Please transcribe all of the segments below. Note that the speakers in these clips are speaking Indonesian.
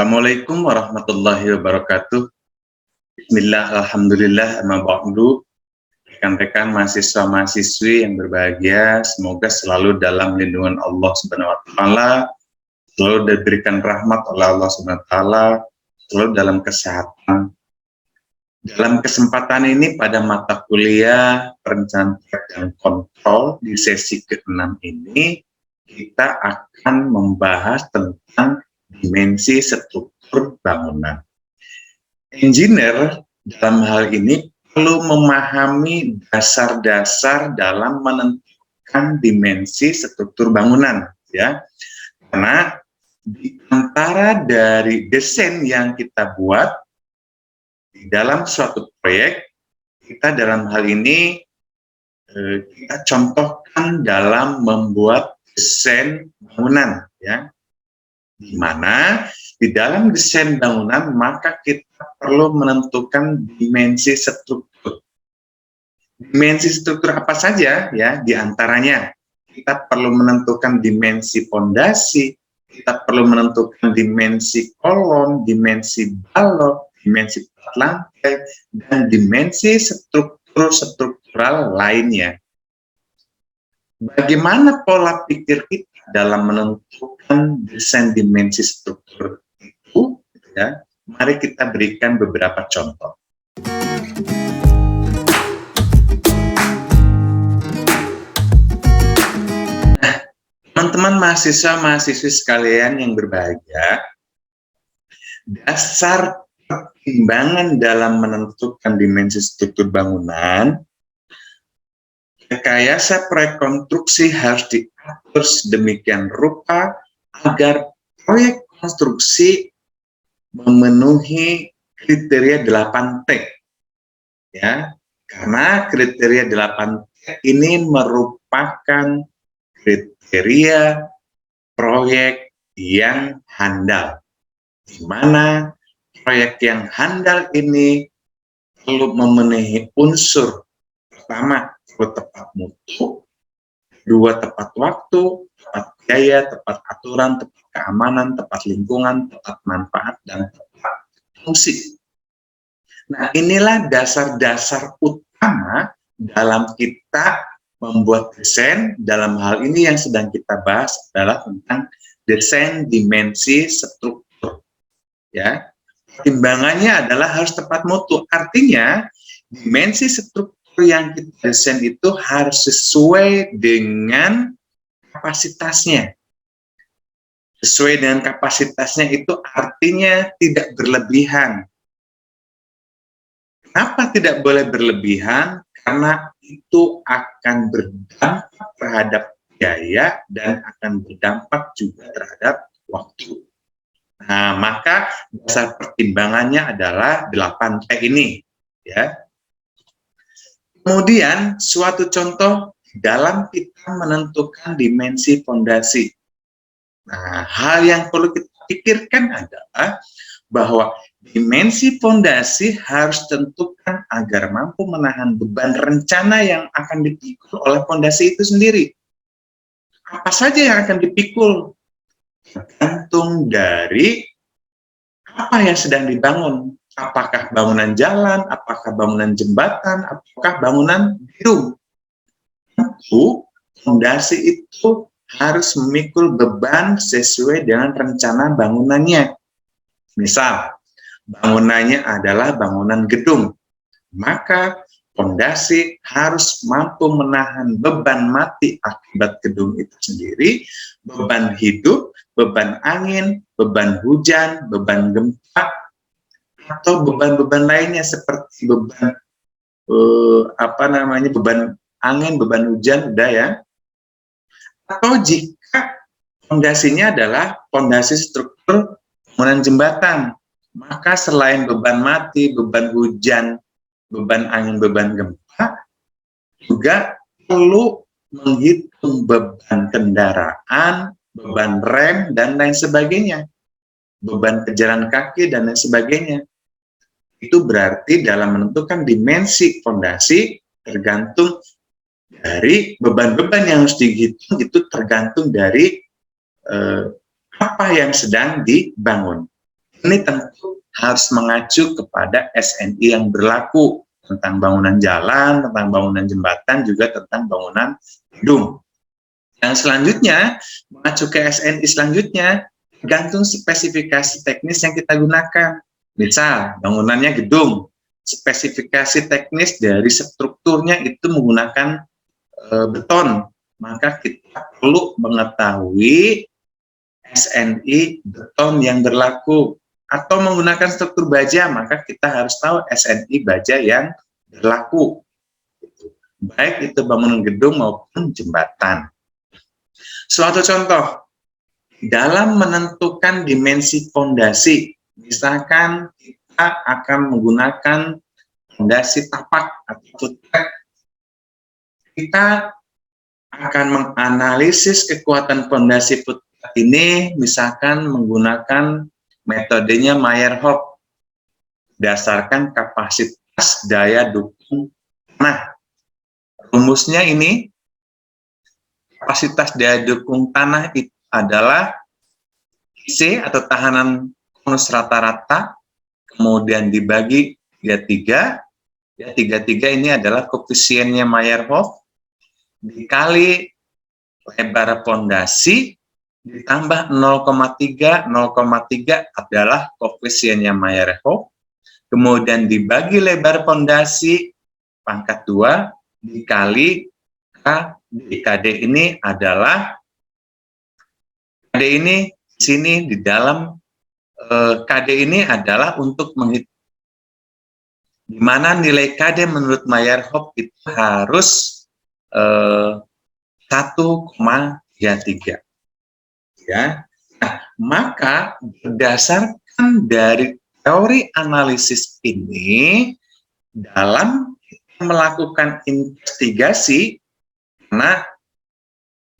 Assalamualaikum warahmatullahi wabarakatuh. Bismillah, alhamdulillah, amma ba'du. Rekan-rekan mahasiswa-mahasiswi yang berbahagia, semoga selalu dalam lindungan Allah Subhanahu wa taala, selalu diberikan rahmat oleh Allah Subhanahu wa taala, selalu dalam kesehatan. Dalam kesempatan ini pada mata kuliah perencanaan dan kontrol di sesi ke-6 ini, kita akan membahas tentang dimensi struktur bangunan. Engineer dalam hal ini perlu memahami dasar-dasar dalam menentukan dimensi struktur bangunan, ya. Karena di antara dari desain yang kita buat di dalam suatu proyek, kita dalam hal ini kita contohkan dalam membuat desain bangunan, ya. Di mana di dalam desain bangunan maka kita perlu menentukan dimensi struktur. Dimensi struktur apa saja, ya? Di antaranya kita perlu menentukan dimensi fondasi, kita perlu menentukan dimensi kolom, dimensi balok, dimensi lantai, dan dimensi struktural lainnya. Bagaimana pola pikir kita dalam menentukan desain dimensi struktur itu, ya? Mari kita berikan beberapa contoh. Nah, teman-teman mahasiswa-mahasiswi sekalian yang berbahagia, dasar pertimbangan dalam menentukan dimensi struktur bangunan, rekayasa proyek konstruksi harus diatur sedemikian rupa agar proyek konstruksi memenuhi kriteria 8T. Ya, karena kriteria 8T ini merupakan kriteria proyek yang handal. Di mana proyek yang handal ini perlu memenuhi unsur pertama, tepat mutu, kedua tepat waktu, tepat biaya, tepat aturan, tepat keamanan, tepat lingkungan, tepat manfaat, dan tepat fungsi. Nah, inilah dasar-dasar utama dalam kita membuat desain. Dalam hal ini yang sedang kita bahas adalah tentang desain dimensi struktur. Ya, pertimbangannya adalah harus tepat mutu. Artinya dimensi struktur yang kita desain itu harus sesuai dengan kapasitasnya. Sesuai dengan kapasitasnya itu artinya tidak berlebihan. Kenapa tidak boleh berlebihan? Karena itu akan berdampak terhadap biaya dan akan berdampak juga terhadap waktu. Nah, maka dasar pertimbangannya adalah 8T ini, ya. Kemudian suatu contoh dalam kita menentukan dimensi fondasi. Nah, hal yang perlu kita pikirkan adalah bahwa dimensi fondasi harus tentukan agar mampu menahan beban rencana yang akan dipikul oleh fondasi itu sendiri. Apa saja yang akan dipikul? Tergantung dari apa yang sedang dibangun. Apakah bangunan jalan, apakah bangunan jembatan, apakah bangunan gedung. Tentu, fondasi itu harus memikul beban sesuai dengan rencana bangunannya. Misal, bangunannya adalah bangunan gedung, maka fondasi harus mampu menahan beban mati akibat gedung itu sendiri, beban hidup, beban angin, beban hujan, beban gempa, atau beban-beban lainnya seperti beban beban angin, beban hujan, udah ya. Atau jika fondasinya adalah fondasi struktur bangunan jembatan, maka selain beban mati, beban hujan, beban angin, beban gempa, juga perlu menghitung beban kendaraan, beban rem, dan lain sebagainya, beban pejalan kaki, dan lain sebagainya. Itu berarti dalam menentukan dimensi fondasi tergantung dari beban-beban yang harus dihitung, itu tergantung dari apa yang sedang dibangun. Ini tentu harus mengacu kepada SNI yang berlaku tentang bangunan jalan, tentang bangunan jembatan, juga tentang bangunan gedung. Yang selanjutnya, mengacu ke SNI selanjutnya, tergantung spesifikasi teknis yang kita gunakan. Misal, bangunannya gedung, spesifikasi teknis dari strukturnya itu menggunakan beton, maka kita perlu mengetahui SNI beton yang berlaku. Atau menggunakan struktur baja, maka kita harus tahu SNI baja yang berlaku. Baik itu bangunan gedung maupun jembatan. Suatu contoh, dalam menentukan dimensi fondasi, misalkan kita akan menggunakan fondasi tapak atau footpath, kita akan menganalisis kekuatan fondasi footpath ini, misalkan menggunakan metodenya Meyerhof, berdasarkan kapasitas daya dukung tanah. Rumusnya ini, kapasitas daya dukung tanah itu adalah C atau tahanan konus rata-rata, kemudian dibagi 33, ya 33 ini adalah koefisiennya Meyerhof, dikali lebar fondasi, ditambah 0,3, 0,3 adalah koefisiennya Meyerhof, kemudian dibagi lebar fondasi pangkat 2, dikali KD. KD ini adalah, KD ini di sini di dalam KD ini adalah untuk menghitung di mana nilai KD menurut Meyerhof itu harus 1,33. Ya. Nah, maka berdasarkan dari teori analisis ini, dalam melakukan investigasi, karena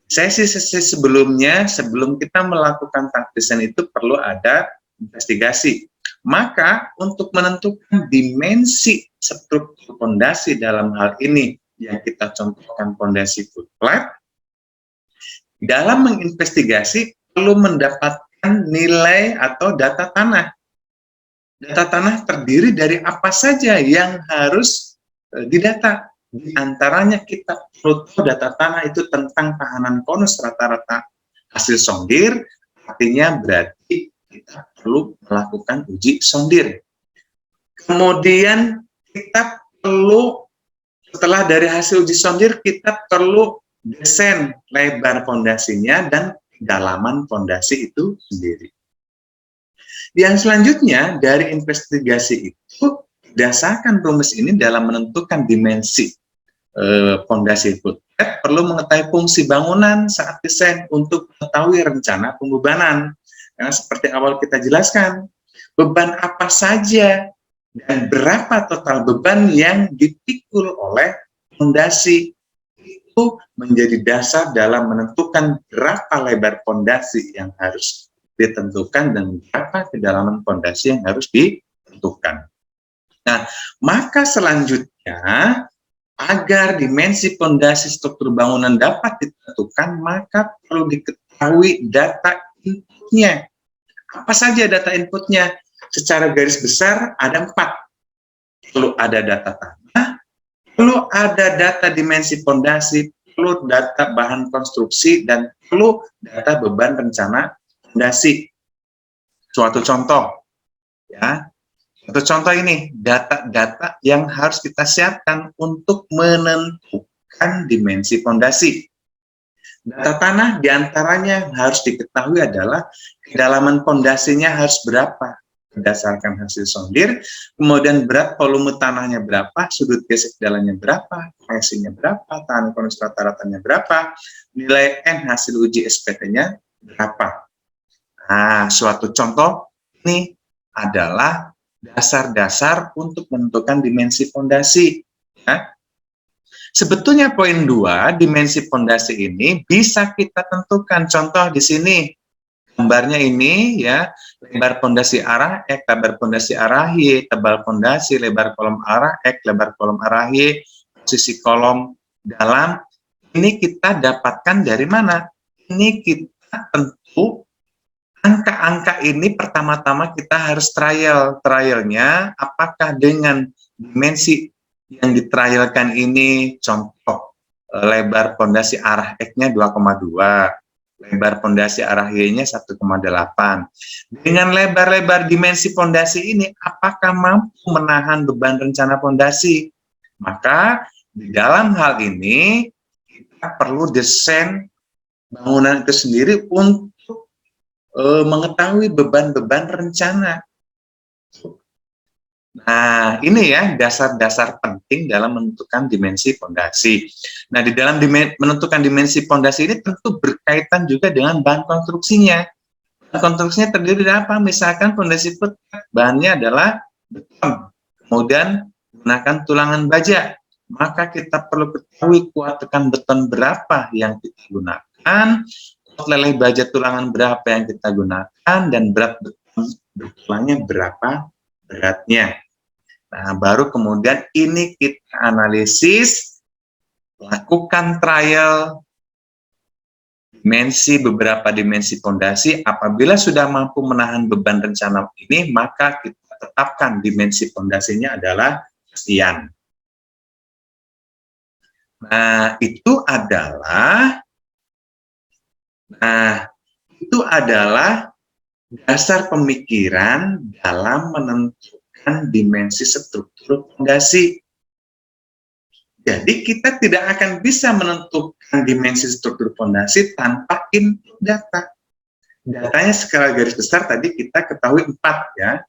sesi-sesi sebelumnya, sebelum kita melakukan desain itu perlu ada investigasi. Maka untuk menentukan dimensi struktur fondasi dalam hal ini, yang kita contohkan fondasi footpath, dalam menginvestigasi perlu mendapatkan nilai atau data tanah. Data tanah terdiri dari apa saja yang harus didata. Di antaranya kita perlu tahu data tanah itu tentang tahanan konus rata-rata hasil sondir, artinya berarti kita perlu melakukan uji sondir. Kemudian kita perlu, setelah dari hasil uji sondir, kita perlu desain lebar fondasinya dan kedalaman fondasi itu sendiri. Yang selanjutnya, dari investigasi itu, berdasarkan rumus ini dalam menentukan dimensi fondasi footpath, perlu mengetahui fungsi bangunan saat desain untuk mengetahui rencana pembebanan. Karena seperti awal kita jelaskan, beban apa saja dan berapa total beban yang dipikul oleh fondasi itu menjadi dasar dalam menentukan berapa lebar fondasi yang harus ditentukan dan berapa kedalaman fondasi yang harus ditentukan. Nah, maka selanjutnya agar dimensi fondasi struktur bangunan dapat ditentukan, maka perlu diketahui data inputnya. Apa saja data inputnya? Secara garis besar ada 4. Perlu ada data tanah, perlu ada data dimensi fondasi, perlu data bahan konstruksi, dan perlu data beban rencana fondasi. Suatu contoh, ya. Suatu contoh ini, data-data yang harus kita siapkan untuk menentukan dimensi fondasi. Data tanah diantaranya harus diketahui adalah kedalaman fondasinya harus berapa berdasarkan hasil sondir, kemudian berat volume tanahnya berapa, sudut gesek jalannya berapa, presinya berapa, tahan konus rata-ratanya berapa, nilai N hasil uji SPT-nya berapa. Nah, suatu contoh ini adalah dasar-dasar untuk menentukan dimensi fondasi. Ya. Sebetulnya poin 2, dimensi fondasi ini bisa kita tentukan. Contoh di sini, gambarnya ini ya, lebar fondasi arah X, lebar fondasi arah Y, tebal fondasi, lebar kolom arah X, lebar kolom arah Y, posisi kolom dalam. Ini kita dapatkan dari mana? Ini kita tentu angka-angka ini pertama-tama kita harus trialnya apakah dengan dimensi yang ditrialkan ini, contoh lebar pondasi arah X-nya 2,2, lebar pondasi arah Y-nya 1,8. Dengan lebar-lebar dimensi pondasi ini, apakah mampu menahan beban rencana pondasi? Maka di dalam hal ini kita perlu desain bangunan itu sendiri untuk mengetahui beban-beban rencana. Nah, ini ya dasar-dasar penting dalam menentukan dimensi pondasi. Nah, di dalam menentukan dimensi pondasi ini tentu berkaitan juga dengan bahan konstruksinya. Bahan konstruksinya terdiri dari apa? Misalkan pondasi putat, bahannya adalah beton, kemudian gunakan tulangan baja. Maka kita perlu ketahui kuat tekan beton berapa yang kita gunakan, kuat leleh baja tulangan berapa yang kita gunakan, dan berat beton bertulangnya berapa beratnya. Nah, baru kemudian ini kita analisis, lakukan trial beberapa dimensi pondasi. Apabila sudah mampu menahan beban rencana ini, maka kita tetapkan dimensi pondasinya adalah sekian. Nah, itu adalah dasar pemikiran dalam menentukan dimensi struktur pondasi. Jadi kita tidak akan bisa menentukan dimensi struktur pondasi tanpa input data. Datanya skala garis besar tadi kita ketahui 4 ya.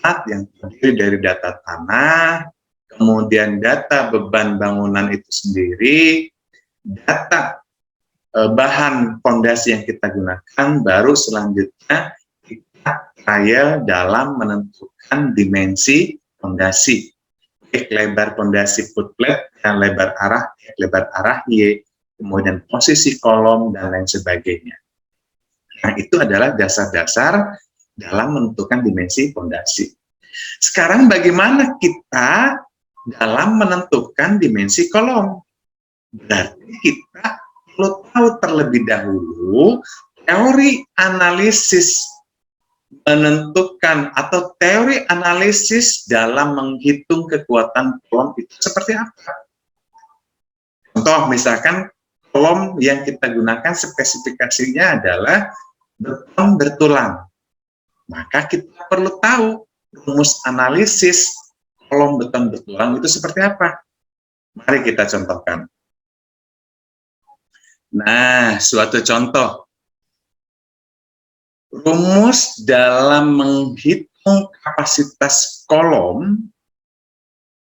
4 yang terdiri dari data tanah, kemudian data beban bangunan itu sendiri, data bahan pondasi yang kita gunakan, baru selanjutnya kita trial dalam menentukan dimensi pondasi. Lebar pondasi footplate dan lebar arah Y, kemudian posisi kolom dan lain sebagainya. Nah, itu adalah dasar-dasar dalam menentukan dimensi pondasi. Sekarang bagaimana kita dalam menentukan dimensi kolom? Berarti kita perlu tahu terlebih dahulu teori analisis menentukan atau teori analisis dalam menghitung kekuatan kolom itu seperti apa. Contoh misalkan kolom yang kita gunakan spesifikasinya adalah beton bertulang. Maka kita perlu tahu rumus analisis kolom beton bertulang itu seperti apa. Mari kita contohkan. Nah, suatu contoh. Rumus dalam menghitung kapasitas kolom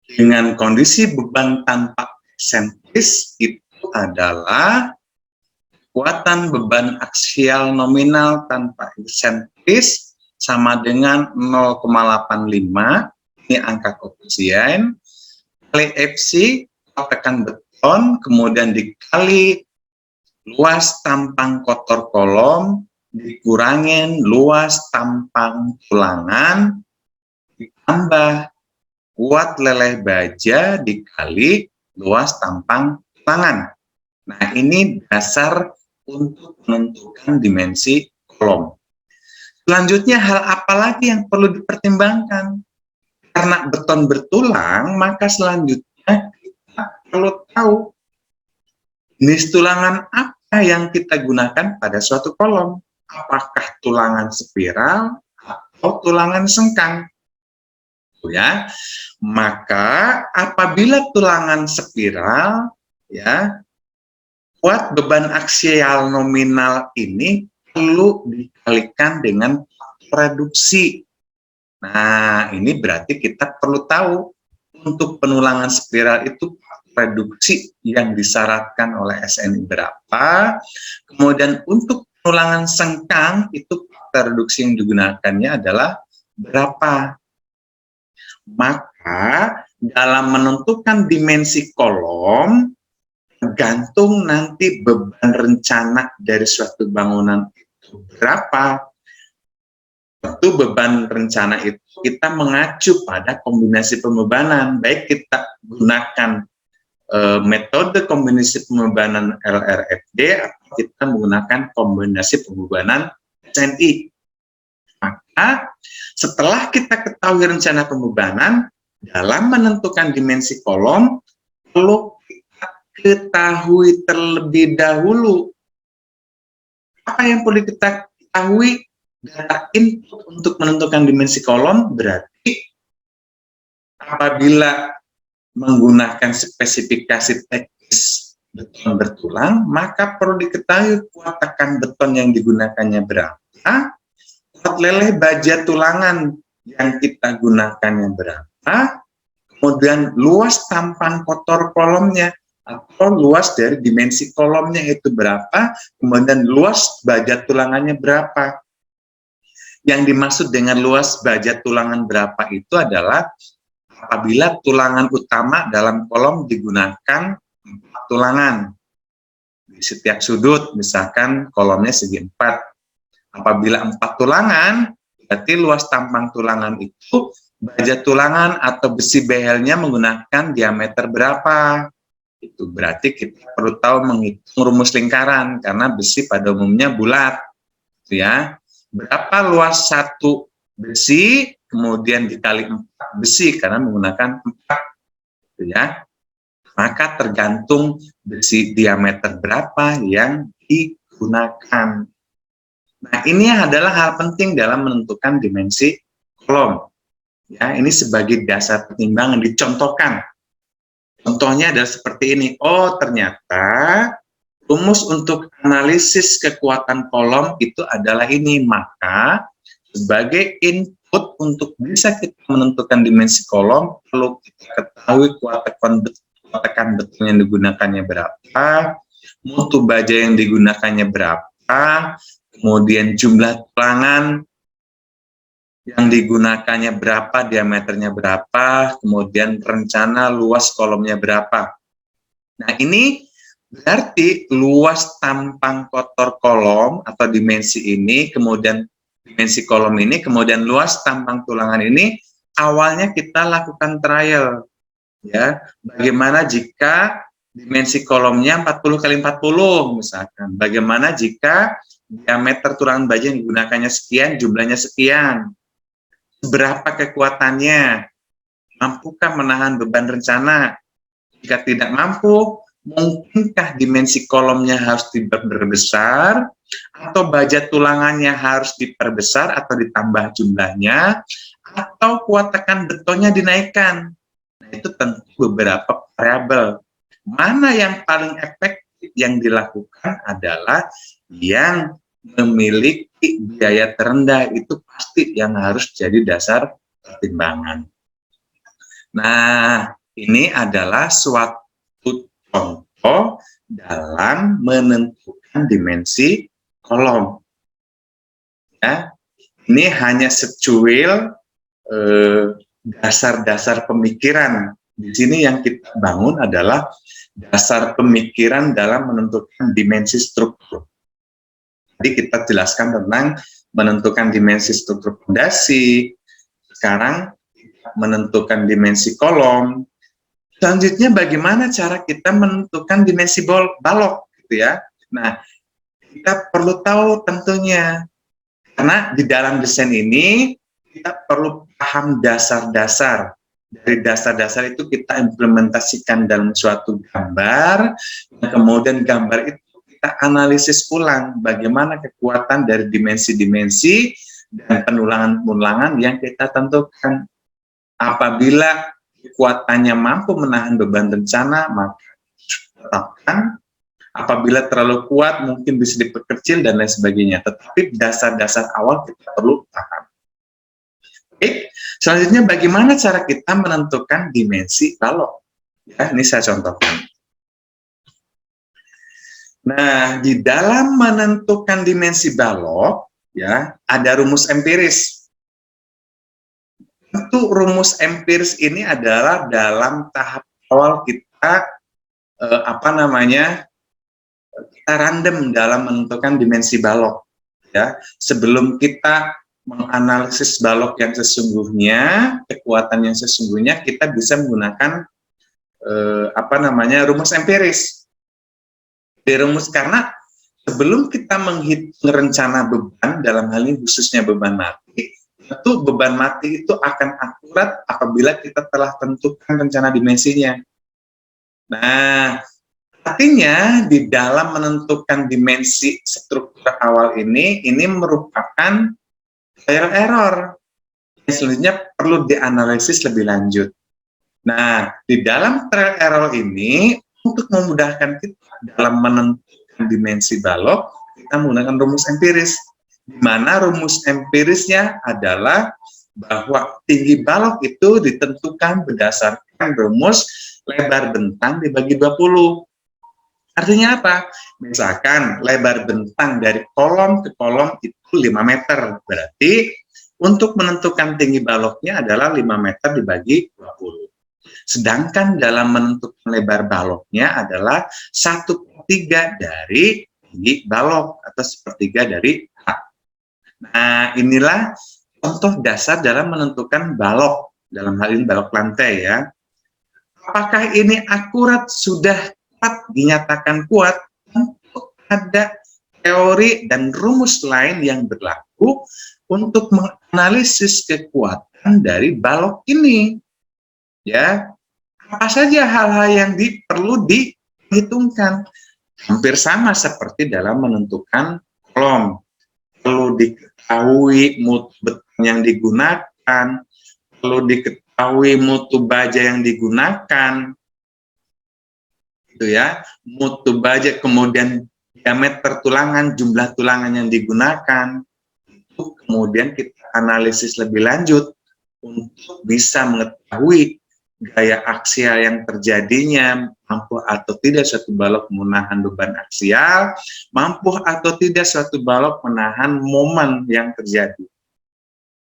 dengan kondisi beban tanpa eksentris itu adalah kekuatan beban aksial nominal tanpa eksentris sama dengan 0,85, ini angka koefisien, kali Fc, tekan beton, kemudian dikali luas tampang kotor kolom, dikurangin luas tampang tulangan, ditambah kuat leleh baja dikali luas tampang tulangan. Nah, ini dasar untuk menentukan dimensi kolom. Selanjutnya, hal apa lagi yang perlu dipertimbangkan? Karena beton bertulang, maka selanjutnya kita perlu tahu jenis tulangan apa yang kita gunakan pada suatu kolom. Apakah tulangan spiral atau tulangan sengkang? Ya, maka apabila tulangan spiral, ya, kuat beban aksial nominal ini perlu dikalikan dengan reduksi. Nah, ini berarti kita perlu tahu untuk penulangan spiral itu reduksi yang disyaratkan oleh SNI berapa, kemudian untuk penulangan sengkang itu reduksi yang digunakannya adalah berapa. Maka dalam menentukan dimensi kolom, tergantung nanti beban rencana dari suatu bangunan itu berapa. Tentu beban rencana itu kita mengacu pada kombinasi pembebanan, baik kita gunakan metode kombinasi pembebanan LRFD atau kita menggunakan kombinasi pembebanan desain I. Maka setelah kita ketahui rencana pembebanan, dalam menentukan dimensi kolom, perlu kita ketahui terlebih dahulu. Apa yang perlu kita ketahui? Data input untuk menentukan dimensi kolom berarti apabila menggunakan spesifikasi teknis beton bertulang, maka perlu diketahui kuat tekan beton yang digunakannya berapa, kuat leleh baja tulangan yang kita gunakannya berapa, kemudian luas tampang kotor kolomnya atau luas dari dimensi kolomnya itu berapa, kemudian luas baja tulangannya berapa. Yang dimaksud dengan luas baja tulangan berapa itu adalah apabila tulangan utama dalam kolom digunakan 4 tulangan. Di setiap sudut, misalkan kolomnya segi 4. Apabila 4 tulangan, berarti luas tampang tulangan itu baja tulangan atau besi behelnya menggunakan diameter berapa. Itu berarti kita perlu tahu menghitung rumus lingkaran, karena besi pada umumnya bulat. Ya. Berapa luas satu besi, kemudian dikali 4 besi, karena menggunakan 4. Ya. Maka tergantung besi diameter berapa yang digunakan. Nah, ini adalah hal penting dalam menentukan dimensi kolom. Ya, ini sebagai dasar pertimbangan dicontohkan. Contohnya adalah seperti ini. Oh, ternyata rumus untuk analisis kekuatan kolom itu adalah ini. Maka, sebagai input untuk bisa kita menentukan dimensi kolom, perlu kita ketahui kuat tekan beton yang digunakannya berapa, mutu baja yang digunakannya berapa, kemudian jumlah tulangan yang digunakannya berapa, diameternya berapa, kemudian rencana luas kolomnya berapa. Nah, ini berarti luas tampang kotor kolom atau dimensi ini, kemudian dimensi kolom ini, kemudian luas tampang tulangan ini, awalnya kita lakukan trial. Ya, bagaimana jika dimensi kolomnya 40 kali 40 misalkan. Bagaimana jika diameter tulangan baja yang digunakannya sekian, jumlahnya sekian. Berapa kekuatannya? Mampukah menahan beban rencana? Jika tidak mampu, mungkinkah dimensi kolomnya harus diperbesar, atau baja tulangannya harus diperbesar atau ditambah jumlahnya, atau kuat tekan betonnya dinaikkan? Nah, itu tentu beberapa variabel. Mana yang paling efektif yang dilakukan adalah yang memiliki biaya terendah, itu pasti yang harus jadi dasar pertimbangan. Nah, ini adalah suatu contoh dalam menentukan dimensi kolom. Ya, ini hanya secuil dasar-dasar pemikiran. Di sini yang kita bangun adalah dasar pemikiran dalam menentukan dimensi struktur. Jadi kita jelaskan tentang menentukan dimensi struktur fondasi. Sekarang menentukan dimensi kolom. Selanjutnya bagaimana cara kita menentukan dimensi balok, gitu ya. Nah, kita perlu tahu tentunya, karena di dalam desain ini kita perlu paham dasar-dasar. Dari dasar-dasar itu kita implementasikan dalam suatu gambar, kemudian gambar itu kita analisis ulang bagaimana kekuatan dari dimensi-dimensi dan penulangan-penulangan yang kita tentukan. Apabila kekuatannya mampu menahan beban rencana, maka tetapkan. Apabila terlalu kuat, mungkin bisa diperkecil dan lain sebagainya. Tetapi dasar-dasar awal kita perlu paham. Oke, selanjutnya bagaimana cara kita menentukan dimensi balok? Ya, ini saya contohkan. Nah, di dalam menentukan dimensi balok, ya, ada rumus empiris. Tentu rumus empiris ini adalah dalam tahap awal kita kita random dalam menentukan dimensi balok. Ya, sebelum kita menganalisis balok yang sesungguhnya, kekuatan yang sesungguhnya, kita bisa menggunakan rumus empiris. Di rumus, karena sebelum kita menghitung rencana beban, dalam hal ini khususnya beban mati, tentu beban mati itu akan akurat apabila kita telah tentukan rencana dimensinya. Nah, artinya di dalam menentukan dimensi struktur awal ini merupakan error yang selanjutnya perlu dianalisis lebih lanjut. Nah, di dalam trial error ini, untuk memudahkan kita dalam menentukan dimensi balok, kita menggunakan rumus empiris. Di mana rumus empirisnya adalah bahwa tinggi balok itu ditentukan berdasarkan rumus lebar bentang dibagi 20. Artinya apa? Misalkan lebar bentang dari kolom ke kolom itu 5 meter. Berarti untuk menentukan tinggi baloknya adalah 5 meter dibagi 20. Sedangkan dalam menentukan lebar baloknya adalah 1/3 dari tinggi balok atau 1/3 dari A. Nah, inilah contoh dasar dalam menentukan balok, dalam hal ini balok lantai ya. Apakah ini akurat sudah dinyatakan kuat? Tentu ada teori dan rumus lain yang berlaku untuk menganalisis kekuatan dari balok ini. Ya, apa saja hal-hal yang perlu dihitungkan? Hampir sama seperti dalam menentukan kolom. Perlu diketahui mutu beton yang digunakan, perlu diketahui mutu baja yang digunakan, gitu ya, mutu baja, kemudian diameter tulangan, jumlah tulangan yang digunakan, itu kemudian kita analisis lebih lanjut untuk bisa mengetahui gaya aksial yang terjadinya, mampu atau tidak suatu balok menahan beban aksial, mampu atau tidak suatu balok menahan momen yang terjadi.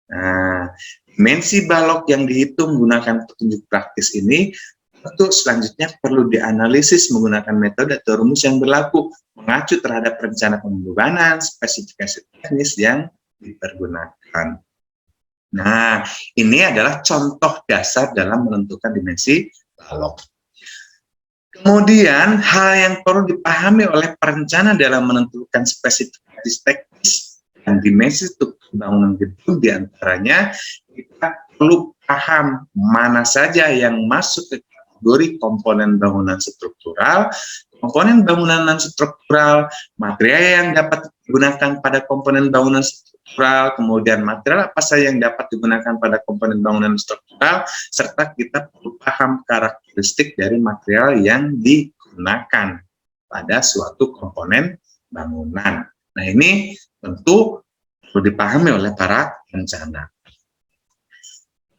Nah, dimensi balok yang dihitung menggunakan petunjuk praktis ini tentu selanjutnya perlu dianalisis menggunakan metode atau rumus yang berlaku, mengacu terhadap rencana pembebanan, spesifikasi teknis yang dipergunakan. Nah, ini adalah contoh dasar dalam menentukan dimensi balok. Kemudian, hal yang perlu dipahami oleh perencana dalam menentukan spesifikasi teknis dan dimensi struktur bangunan gedung diantaranya kita perlu paham mana saja yang masuk ke kategori komponen bangunan struktural, komponen bangunan non-struktural, material yang dapat digunakan pada komponen bangunan struktural, kemudian material apa saja yang dapat digunakan pada komponen bangunan struktural, serta kita perlu paham karakteristik dari material yang digunakan pada suatu komponen bangunan. Nah, ini tentu perlu dipahami oleh para perencana.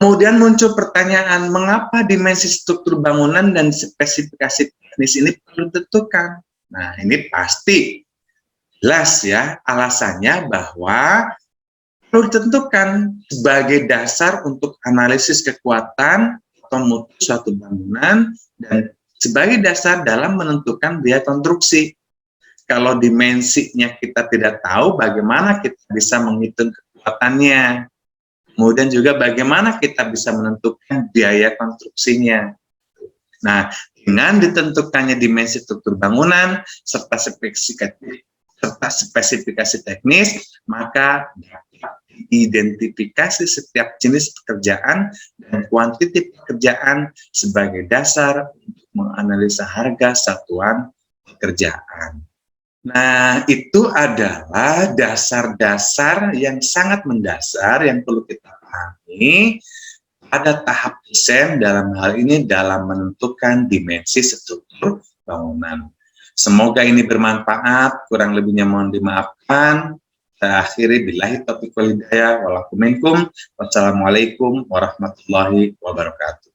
Kemudian muncul pertanyaan, mengapa dimensi struktur bangunan dan spesifikasi teknis ini perlu ditentukan? Nah, ini pasti jelas ya, alasannya bahwa perlu ditentukan sebagai dasar untuk analisis kekuatan atau mutu suatu bangunan dan sebagai dasar dalam menentukan biaya konstruksi. Kalau dimensinya kita tidak tahu, bagaimana kita bisa menghitung kekuatannya? Kemudian juga bagaimana kita bisa menentukan biaya konstruksinya. Nah, dengan ditentukannya dimensi struktur bangunan serta spesifikasi teknis, maka dapat diidentifikasi setiap jenis pekerjaan dan kuantiti pekerjaan sebagai dasar untuk menganalisa harga satuan pekerjaan. Nah, itu adalah dasar-dasar yang sangat mendasar yang perlu kita pahami pada tahap desain, dalam hal ini dalam menentukan dimensi struktur bangunan. Semoga ini bermanfaat, kurang lebihnya mohon dimaafkan. Saya akhiri billahi taufiq wal hidayah, walakum minkum, wassalamualaikum warahmatullahi wabarakatuh.